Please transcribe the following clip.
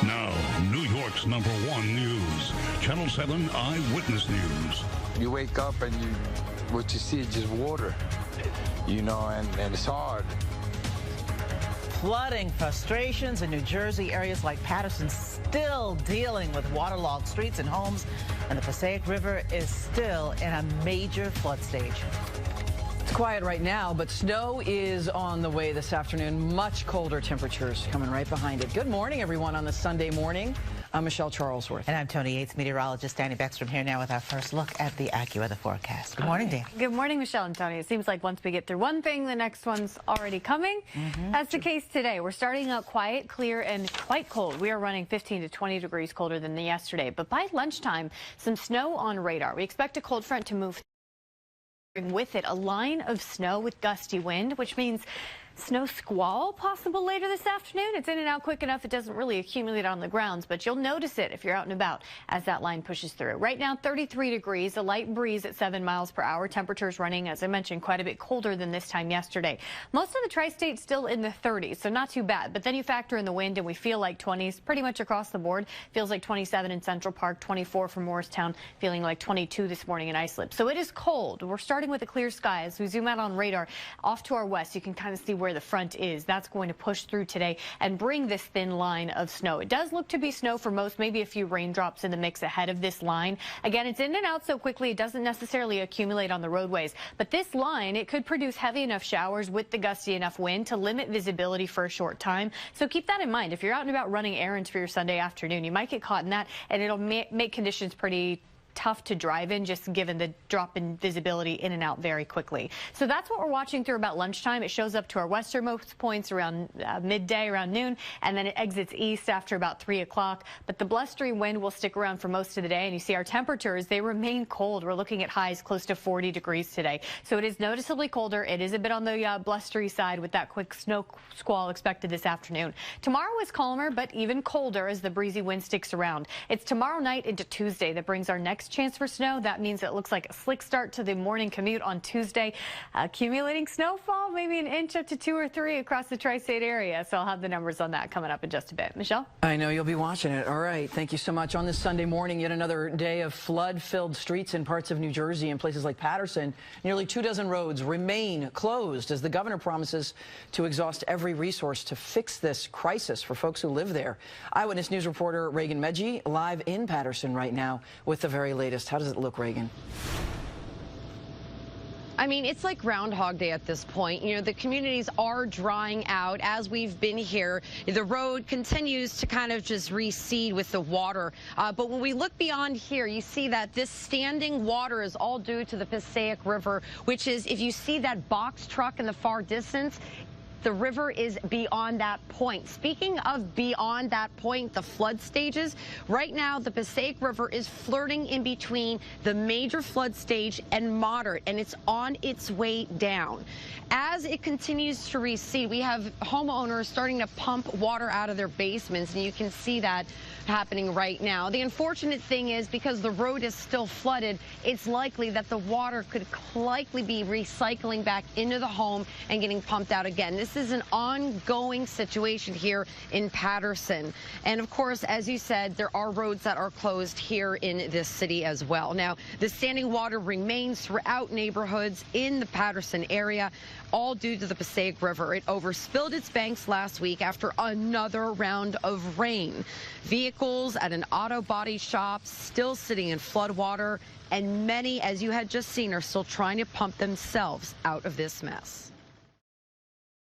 Now, New York's #1 news, Channel 7 Eyewitness News. You wake up and what you see is just water, you know, and it's hard. Flooding frustrations in New Jersey. Areas like Paterson still dealing with waterlogged streets and homes, and the Passaic River is still in a major flood stage. It's quiet right now, but snow is on the way this afternoon. Much colder temperatures coming right behind it. Good morning, everyone, on this Sunday morning. I'm Michelle Charlesworth. And I'm Toni Yates, meteorologist. Danny Beckstrom here now with our first look at the AccuWeather forecast. Good morning, Dan. Good morning, Michelle and Toni. It seems like once we get through one thing, the next one's already coming. That's the case today. We're starting out quiet, clear, and quite cold. We are running 15 to 20 degrees colder than yesterday. But by lunchtime, some snow on radar. We expect a cold front to move with it a line of snow with gusty wind, which means snow squall possible later this afternoon. It's in and out quick enough it doesn't really accumulate on the grounds, but you'll notice it if you're out and about as that line pushes through. Right now, 33 degrees, a light breeze at 7 miles per hour. Temperatures running, as I mentioned, quite a bit colder than this time yesterday. Most of the tri-state still in the 30s, so not too bad. But then you factor in the wind, and we feel like 20s pretty much across the board. Feels like 27 in Central Park, 24 for Morristown, feeling like 22 this morning in Islip. So it is cold. We're starting with a clear sky. As we zoom out on radar, off to our west, you can kind of see where the front is. That's going to push through today and bring this thin line of snow. It does look to be snow for most, maybe a few raindrops in the mix ahead of this line. Again, it's in and out so quickly it doesn't necessarily accumulate on the roadways. But this line, it could produce heavy enough showers with the gusty enough wind to limit visibility for a short time. So keep that in mind. If you're out and about running errands for your Sunday afternoon, you might get caught in that, and it'll make conditions pretty tough to drive in, just given the drop in visibility in and out very quickly. So that's what we're watching through about lunchtime. It shows up to our westernmost points around midday, around noon, and then it exits east after about 3 o'clock. But the blustery wind will stick around for most of the day, and you see our temperatures, they remain cold. We're looking at highs close to 40 degrees today. So it is noticeably colder. It is a bit on the blustery side with that quick snow squall expected this afternoon. Tomorrow is calmer, but even colder as the breezy wind sticks around. It's tomorrow night into Tuesday that brings our next chance for snow. That means it looks like a slick start to the morning commute on Tuesday. Accumulating snowfall, maybe an inch up to 2 or 3 across the tri-state area. So I'll have the numbers on that coming up in just a bit. Michelle? I know you'll be watching it. All right. Thank you so much. On this Sunday morning, yet another day of flood-filled streets in parts of New Jersey and places like Paterson. Nearly 24 roads remain closed as the governor promises to exhaust every resource to fix this crisis for folks who live there. Eyewitness News reporter Reagan Medji live in Paterson right now with the very latest. How does it look, Reagan? I mean, it's like Groundhog Day at this point. You know, the communities are drying out as we've been here. The road continues to kind of just recede with the water. But when we look beyond here, you see that this standing water is all due to the Passaic River, which is, if you see that box truck in the far distance, the river is beyond that point. Speaking of beyond that point, the flood stages, right now the Passaic River is flirting in between the major flood stage and moderate, and it's on its way down. As it continues to recede, we have homeowners starting to pump water out of their basements, and you can see that happening right now. The unfortunate thing is, because the road is still flooded, it's likely that the water could likely be recycling back into the home and getting pumped out again. This is an ongoing situation here in Paterson. And of course, as you said, there are roads that are closed here in this city as well. Now, the standing water remains throughout neighborhoods in the Paterson area, all due to the Passaic River. It overspilled its banks last week after another round of rain. Vehicles at an auto body shop still sitting in floodwater, and many, as you had just seen, are still trying to pump themselves out of this mess.